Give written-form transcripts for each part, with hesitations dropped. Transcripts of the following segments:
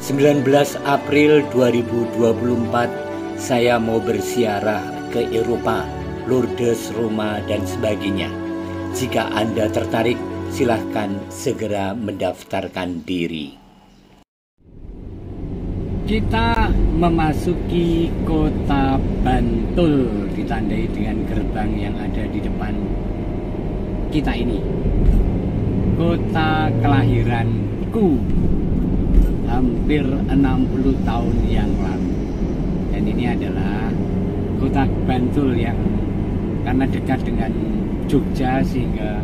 19 April 2024 saya mau bersiarah ke Eropa, Lourdes, Roma, dan sebagainya. Jika Anda tertarik, silahkan segera mendaftarkan diri. Kita memasuki kota Bantul, ditandai dengan gerbang yang ada di depan kita ini. Kota kelahiranku hampir 60 tahun yang lalu. Dan ini adalah kota Bantul yang karena dekat dengan Jogja, sehingga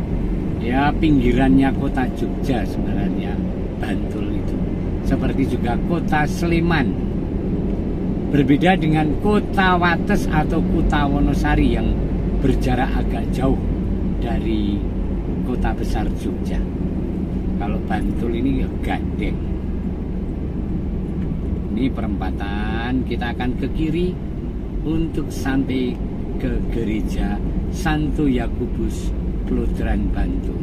ya pinggirannya kota Jogja sebenarnya Bantul itu. Seperti juga kota Sleman. Berbeda dengan kota Wates atau kota Wonosari yang berjarak agak jauh dari kota besar Jogja. Kalau Bantul ini ya gandeng. Ini perempatan, kita akan ke kiri untuk sampai ke gereja Santo Yakobus Klodran Bantul.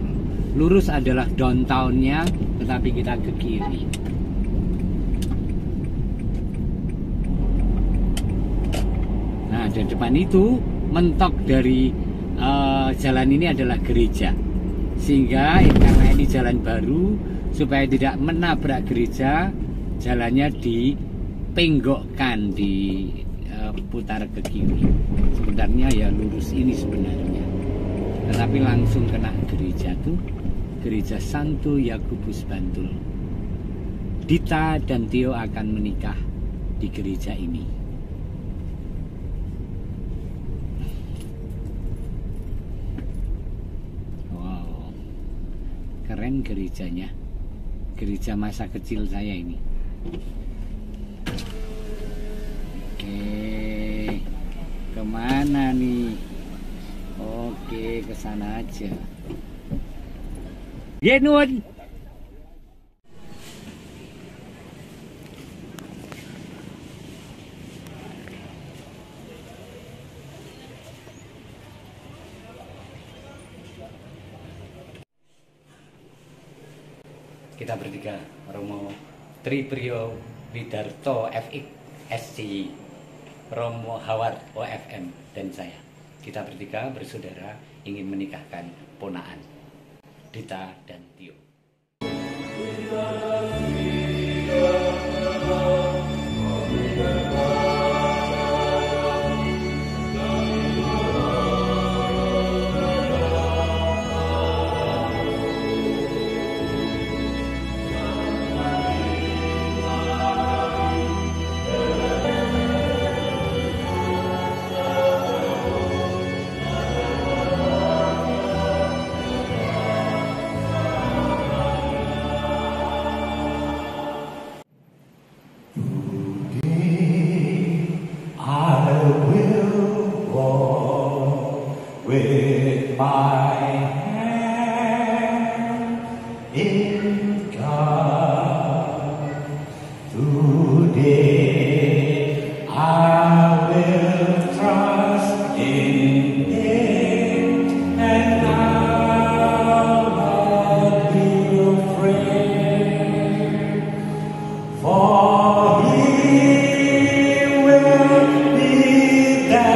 Lurus adalah downtownnya, tetapi kita ke kiri. Nah, di depan itu mentok dari jalan ini adalah gereja. Sehingga karena ini jalan baru, supaya tidak menabrak gereja, jalannya dipenggokkan, diputar ke kiri. Sebenarnya ya lurus ini sebenarnya, tetapi langsung kena gereja tuh, gereja Santo Yakobus Bantul. Dita dan Tio akan menikah di gereja ini. Wow, keren gerejanya. Gereja masa kecil saya ini. Oke, kemana nih? Oke, ke sana aja. Genun. Kita bertiga, Romo Triprio Widarto FX SC, Romo Howard OFM, dan saya. Kita bertiga bersaudara ingin menikahkan ponaan Dita dan Tio. With my hand in God, today I will trust in Him, and I'll not be afraid, for He will be there.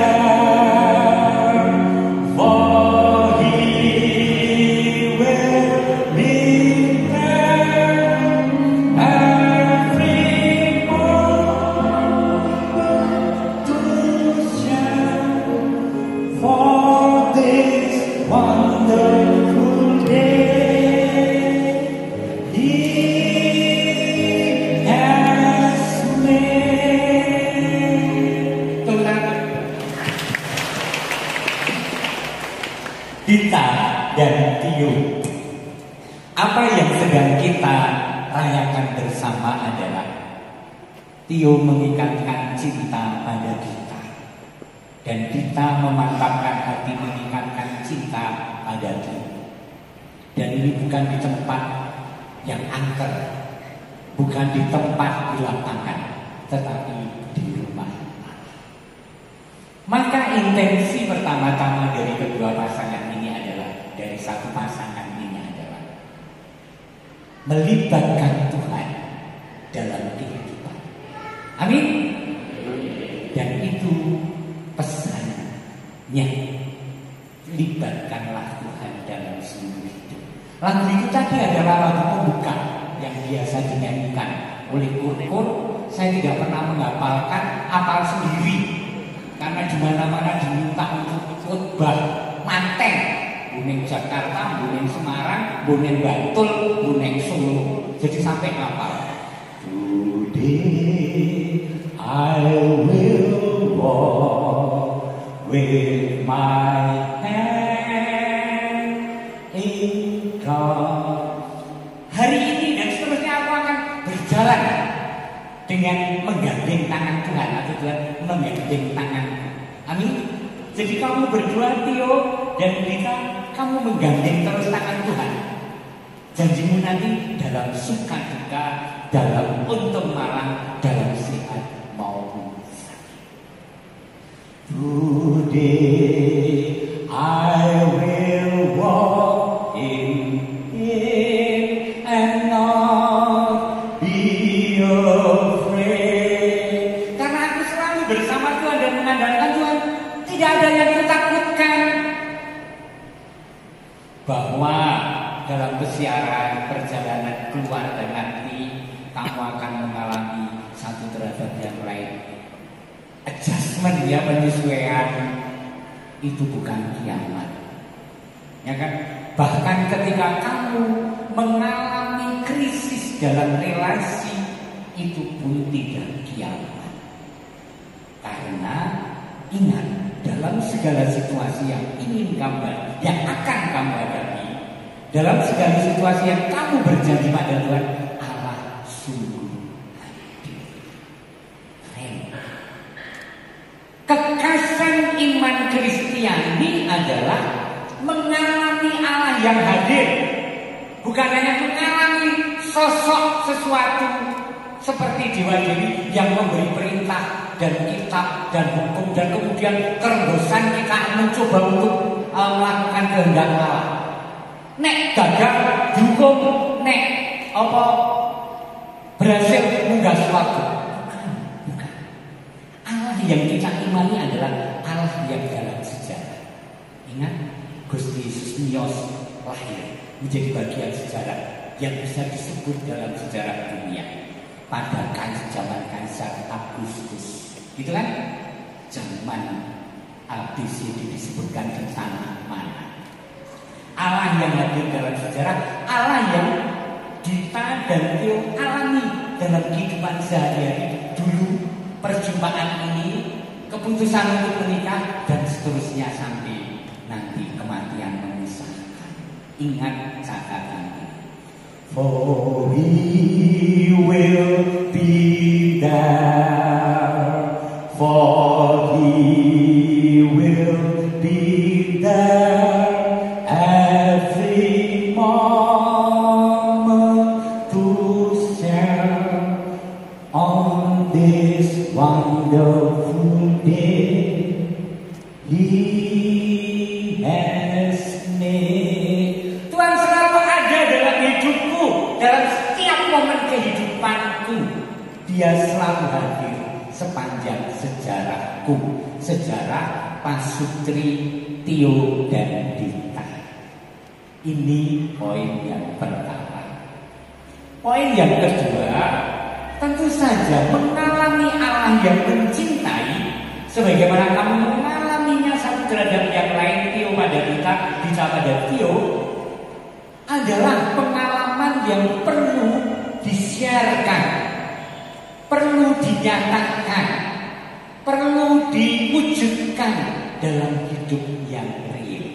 Dita dan Tio, apa yang sedang kita rayakan bersama adalah Tio mengikatkan cinta pada Dita, dan Dita memantapkan hati mengikatkan cinta pada Tio. Dan ini bukan di tempat yang angker, bukan di tempat di lapangan, tetapi di rumah. Maka intensi pertama-tama dari kedua pasangan ini adalah, dari satu pasangan ini adalah melibatkan Tuhan dalam kehidupan. Amin. Dan itu pesannya. Libatkanlah Tuhan dalam seluruh hidup. Lagu itu tadi adalah lagu pembuka yang biasa dinyanyikan oleh kur-kur. Saya tidak pernah menghafalkan, hafal sendiri. Karena di mana-mana diminta untuk khotbah manten. Buning Jakarta, buning Semarang, buning Bantul, buning Solo. Jadi sampai hafal. Today I will walk with my hand in God. Hari ini dan seterusnya aku akan berjalan dengan menggandeng tangan Tuhan, atau Tuhan menggandeng tangan. Amin. Jadi kamu berdua, Tio dan Rita, kamu menggandeng terus tangan Tuhan. Janjimu nanti dalam suka duka, dalam untung malang, dalam sehat maupun sakit. Today I will walk in Him and not be afraid. Karena aku selalu bersama Tuhan dan mengandalkan Tuhan, tidak ada yang kutakutkan. Bahwa dalam pesiaran perjalanan keluar dan nanti kamu akan mengalami satu terhadap yang lain. Adjustment, ya, penyesuaian itu bukan kiamat, ya kan? Bahkan ketika kamu mengalami krisis dalam relasi, itu pun tidak kiamat. Karena ingat, dalam segala situasi yang ingin kamu, yang akan kamu hadapi, dalam segala situasi yang kamu berjanji pada Tuhan, Allah sungguh hadir. Kekasan iman Kristiani adalah mengalami Allah yang hadir, bukan hanya mengalami sosok sesuatu seperti Dewa Dewi yang memberi perintah dan kitab dan hukum, dan kemudian terbosan kita mencoba untuk melakukan kehendak Allah. Nek gagal dihukum, nek apa berhasil munggah suatu. Bukan. Allah yang kita imani adalah Allah yang dalam sejarah. Ingat, Gusti Yesus Miyos lahir menjadi bagian sejarah yang bisa disebut dalam sejarah dunia pada zaman Kaisar Agustus. Gitu kan? Zaman ABCD disebutkan di tanah mana. Allah yang hadir dalam sejarah, Allah yang kita dan Tio alami dalam kehidupan sehari-hari. Dulu perjumpaan ini, keputusan untuk menikah, dan seterusnya sampai nanti kematian memisahkan. Ingat catatan ini. For He will be there, for He will be there. Every moment to share on this wonderful day He has made. Tuhan selalu ada dalam hidupku, dalam setiap momen kehidupanku. Dia selalu hadir sepanjang sejarahku, sejarah Pasutri, Tio, dan Dita. Ini poin yang pertama. Poin yang kedua, tentu saja mengalami Allah yang mencintai, sebagaimana kamu mengalaminya satu terhadap yang lain, Tio pada Dita, Dita pada Tio, adalah pengalaman yang perlu disiarkan, perlu dinyatakan, perlu diwujudkan dalam hidup yang real.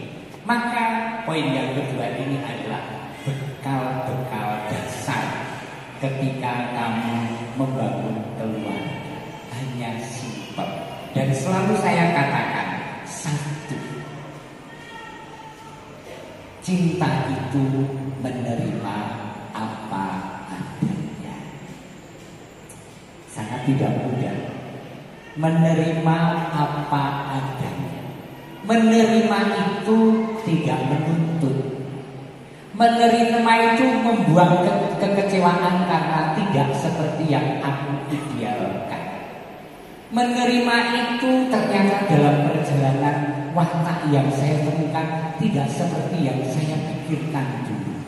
Maka poin yang kedua ini adalah bekal-bekal dasar ketika kamu membangun keluarga. Hanya simpel, dan selalu saya katakan satu: cinta itu menerima apa adanya. Sangat tidak mudah menerima apa adanya. Menerima itu tidak menuntut. Menerima itu membuang kekecewaan karena tidak seperti yang aku idealkan. Menerima itu ternyata dalam perjalanan watak yang saya temukan tidak seperti yang saya pikirkan dulu.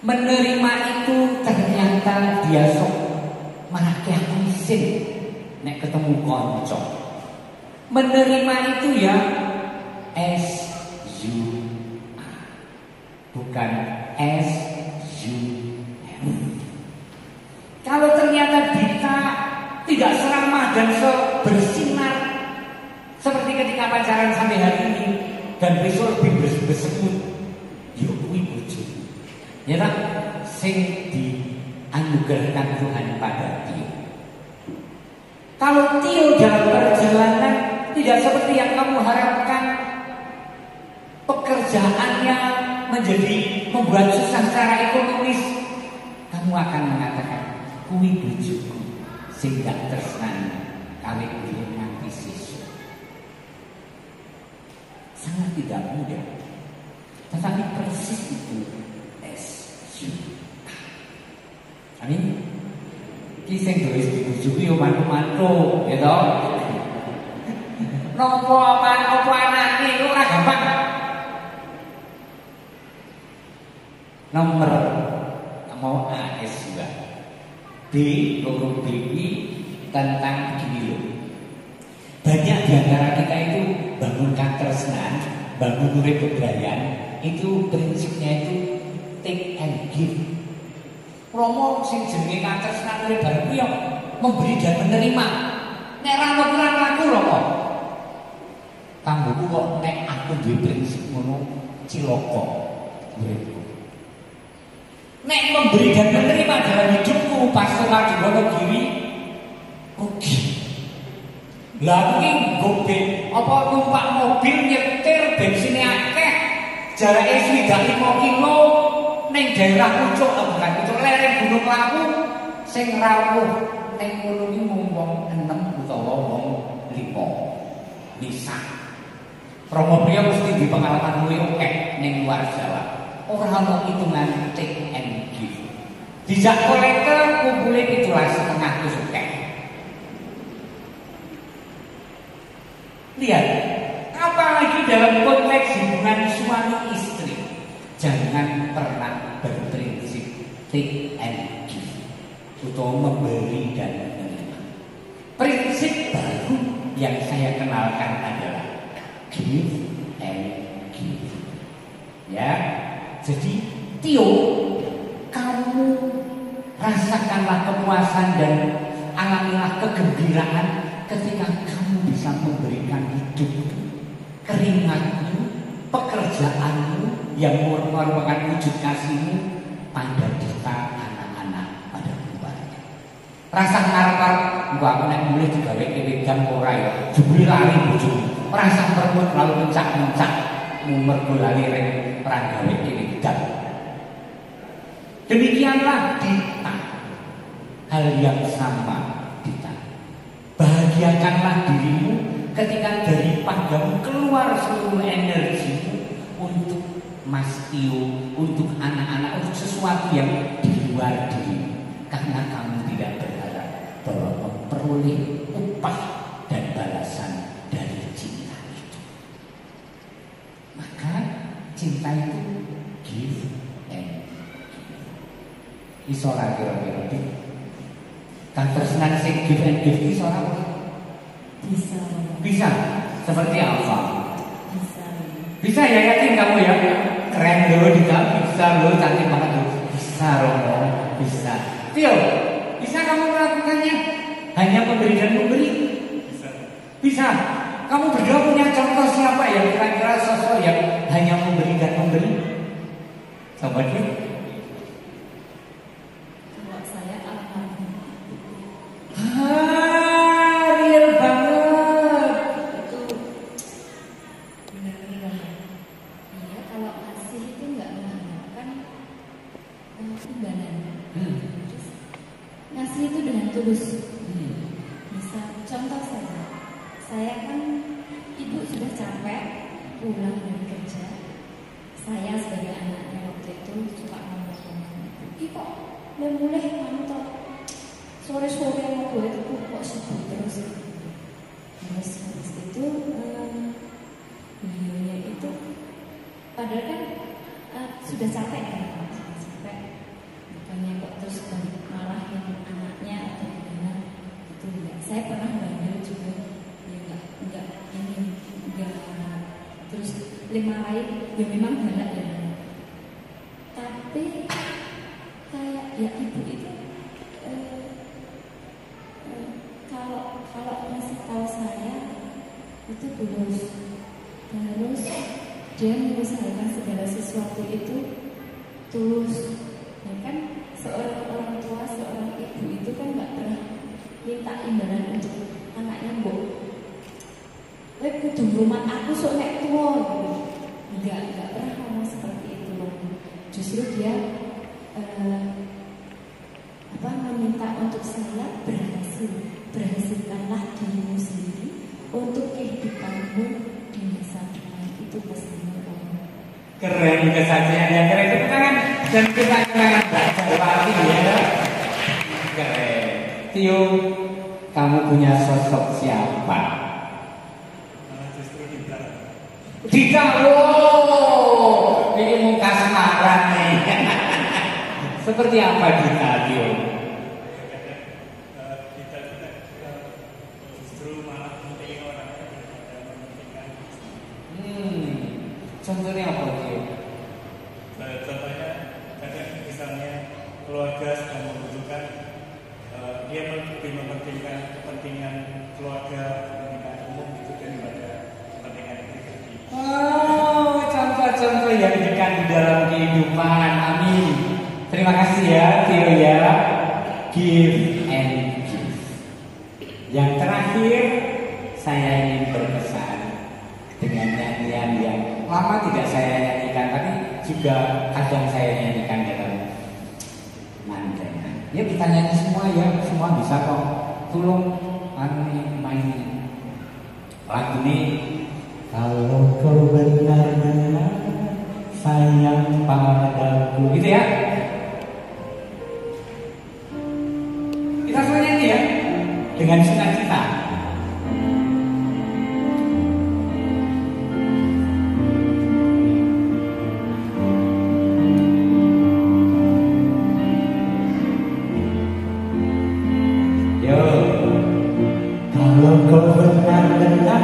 Menerima itu ternyata dia sok marake aku isin nek ketemu konco. Menerima itu ya S-U-A, bukan S-U-F. Kalau ternyata Dita tidak seramah dan bersinar seperti ketika pacaran sampai hari ini dan besok lebih bersekut, yo kuwi bojoku. Ya tak, sing dianugerahkan Tuhan pada Tio. Kalau Tio dalam perjalanan tidak seperti yang kamu harapkan, pekerjaannya menjadi membuat susah secara ekonomis, kamu akan mengatakan kuwi bojoku sing gak tresnani kawin dhewe nganti sesuk. Sangat tidak mudah. Tetapi persis itu S-U-A. Amin. Ki sing tulis dibujuki yo mantu-mantu, ya toh. Nopo apa anake ora gampang. Nomor mau AS juga. B, loro B tentang begini loh. Banyak di antara kita itu bangun katresnan, bangun urip bebrayan, itu prinsipnya itu take and give. Romo sing jenenge katresnan urip bareng yo memberi dan menerima. Nek ra kurang laku Romo. Kanggoku kok nek aku duwe prinsip ngono cilaka uripku. Nek memberi dan menerima dalam hidupku pas sholat di Wonogiri, rugi. Lagi gobe, apa numpak mobil nyetir bensinnya akeh, jaraknya sudah 5 kilo, neng daerah Pucuk, bukan Pucuk, lereng Gunung Lawu, sing rawuh, neng ngono iki mung wong 6 utawa wong 5. Bisa. Romo priya mesti di pengalaman luwih akeh ning luar Jawa. Orang mau hitungan take and give. Dijak kolektor kumpulin itulah setengah tusuk. Lihat, apalagi dalam konteks hubungan suami istri, jangan pernah berprinsip take and give atau memberi dan menerima. Prinsip baru yang saya kenalkan adalah give and give. Ya. Jadi Tio, kamu rasakanlah kepuasan dan alamilah kegembiraan ketika kamu bisa memberikan hidup, keringatmu, pekerjaanmu yang merupakan wujud kasihmu pada kita anak-anak, pada keluarga. Rasa ngarep gua aku nek mulih digawe wedang ora ya, jebule lali bojoku. Rasa perut lalu mencak-mencak mergo lali reng peranggawe wedang. Demikianlah Dita, hal yang sama Dita. Bahagiakanlah dirimu ketika dari panggamu keluar seluruh energimu untuk Mas Tio, untuk anak-anak, untuk sesuatu yang di luar diri, karena kamu tidak berharap bahwa memperoleh upah dan balasan dari cinta itu. Maka cinta itu give and give. Iso ora kira-kira kan tresnan sing give and give iso ora? Bisa. Bisa. Seperti apa? Bisa. Bisa ya, yakin kamu ya? Keren loh Dita, bisa loh, cantik banget loh. Bisa Romo, bisa. Tio, bisa kamu melakukannya? Hanya memberi dan memberi? Bisa. Bisa. Kamu berdua punya contoh siapa yang kira-kira sosok yang hanya memberi dan memberi? Coba Tio. Kalau saya almarhum. Real banget. Itu benar-benar. Iya, kalau kasih itu nggak mengharapkan imbalan. Terus ngasih itu dengan tulus. Bisa contoh saja. Saya kan ibu sudah capek pulang dari kerja. Saya sebagai anaknya waktu itu suka ngomong, "Ih kok mulai kamu toh sore-sore mau gue tuh kok sibuk terus." Terus habis itu beliaunya itu padahal kan sudah capek kan, sudah capek, bukannya kok terus marahin anaknya atau gimana itu enggak. Saya pernah bandel juga, ya enggak ini enggak terus dimarahin, ya memang galak ya. Tapi kayak ya ibu itu kalau ngasih tahu saya itu tulus, terus dia mengusahakan segala sesuatu itu tulus. Ya kan seorang orang tua, seorang ibu itu kan nggak pernah minta imbalan untuk anaknya, mbok kowe kudu ngrumat aku sok nek tuwa gitu. Enggak pernah ngomong seperti itu loh. Justru dia meminta untuk saya berhasilkanlah dirimu sendiri untuk kehidupanmu di masa depan. Itu pesannya kamu. Keren, kesaksiannya keren. Tepuk tangan dan kita kenangan belajar lagi ya. Keren. Tio, kamu punya sosok siapa? Justru Dita, loh, ini mau kasmaran nih. Seperti apa Dita, Tio? justru malah penting orang daripada mementingkan. Contohnya apa, Tio? Contohnya kadang misalnya keluarga sedang membutuhkan, dia lebih mementingkan kepentingan keluarga, kepentingan umum itu daripada kepentingan pribadi. Oh, contoh-contoh yang dekat di dalam kehidupan. Amin. Terima kasih ya, Tio ya. Give and give. Yang terakhir, saya ingin berpesan dengan nyanyian yang lama tidak saya nyanyikan, tapi juga kadang saya nyanyikan dalam mandangan. Ya kita nyanyi semua ya, semua bisa kok. Tolong main lagu ini. Kalau kau benar-benar sayang padaku, gitu ya. Kita semua nyanyi ya, dengan sukacita. Yo, kalau kau benar-benar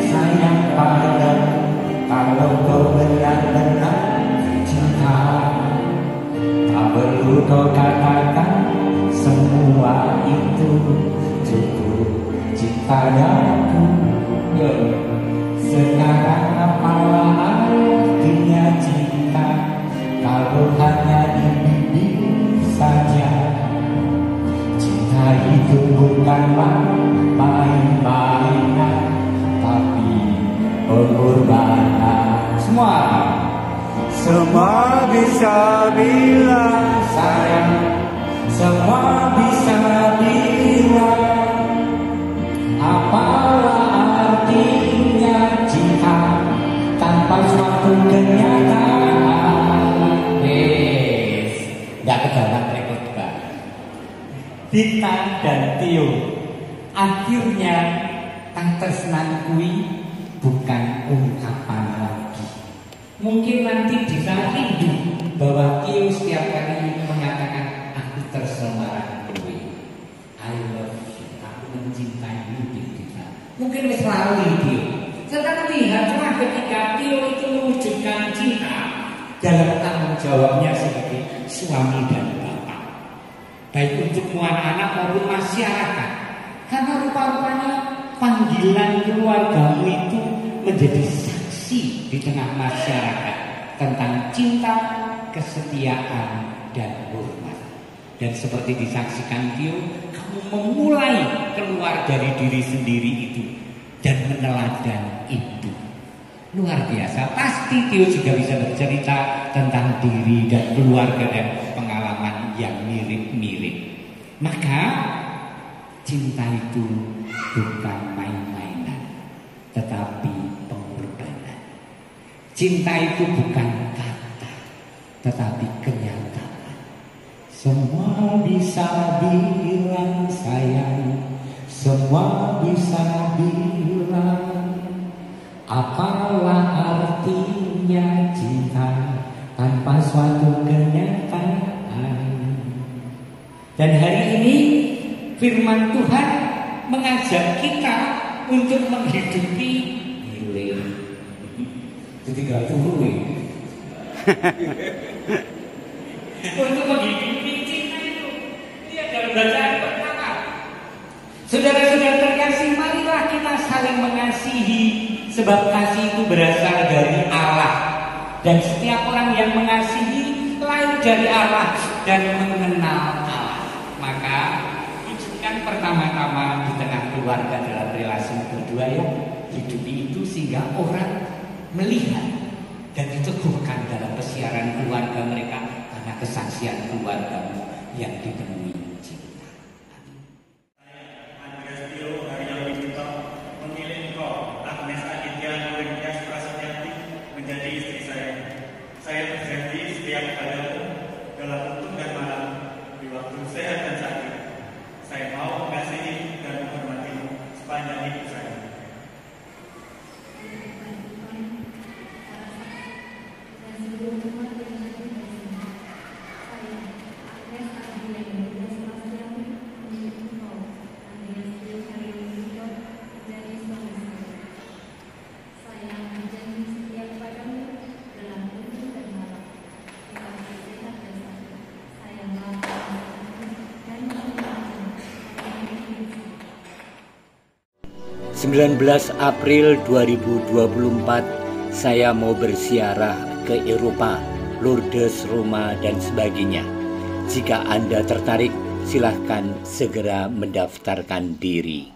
sayang padaku, kalau kau benar-benar cinta, tak perlu kau katakan semua itu, cukup cinta daku. Yo, sekarang apalah artinya cinta kalau hanya di bibir saja? Cinta itu bukanlah main-mainan, tapi pengorbanan. Semua bisa bilang sayang, semua bisa bilang apalah artinya cinta tanpa suatu kenyataan. Nggak kedalam rekod Pak. Dita dan Tio, akhirnya kang tresnan kuwi bukan ungkapan lagi. Mungkin nanti bisa rindu bahwa Tio setiap kali mengatakan aku tersemarang kuwi, I love you, aku mencintaimu Dita. Mungkin selalu Tio. Tetapi lihatlah ketika Tio itu mewujudkan cinta dalam tanggung jawabnya sebagai suami dan bapak, baik untuk anak maupun masyarakat. Karena rupa-rupanya panggilan keluargamu itu menjadi saksi di tengah masyarakat tentang cinta, kesetiaan, dan hormat. Dan seperti disaksikan Tio, kamu memulai keluar dari diri sendiri itu dan meneladani itu. Luar biasa. Pasti Tio juga bisa bercerita tentang diri dan keluarga dan pengalaman yang mirip-mirip. Maka cinta itu bukan main-mainan, tetapi pengorbanan. Cinta itu bukan kata, tetapi kenyataan. Semua bisa bilang sayang, semua bisa bilang suatu kenyataan. Dan hari ini firman Tuhan mengajak kita untuk menghidupi healing. Jadi gak turun untuk menghidupi cinta itu. Ini adalah bacaan pertama. Saudara-saudara terkasih, marilah kita saling mengasihi, sebab kasih itu berasal dari Allah. Dan setiap orang yang mengasihi lahir dari Allah dan mengenal Allah. Maka wujudkan pertama-tama di tengah keluarga dalam relasi berdua ya, hidupi itu sehingga orang melihat dan diteguhkan dalam kesiaran keluarga mereka karena kesaksian keluargamu yang dipenuhi cinta. Andreas Tio Haryo Winito memilih engkau, Agnes Aditya Nurindiyas Prasetyati menjadi istri saya. Saya berjanji setiap padamu dalam utuh dan malam, di waktu sehat dan sakit. Saya mau mengasihi dan menghormatimu sepanjang hidup saya. April 2024 saya mau berziarah ke Eropa, Lourdes, Roma, dan sebagainya. Jika Anda tertarik, silahkan segera mendaftarkan diri.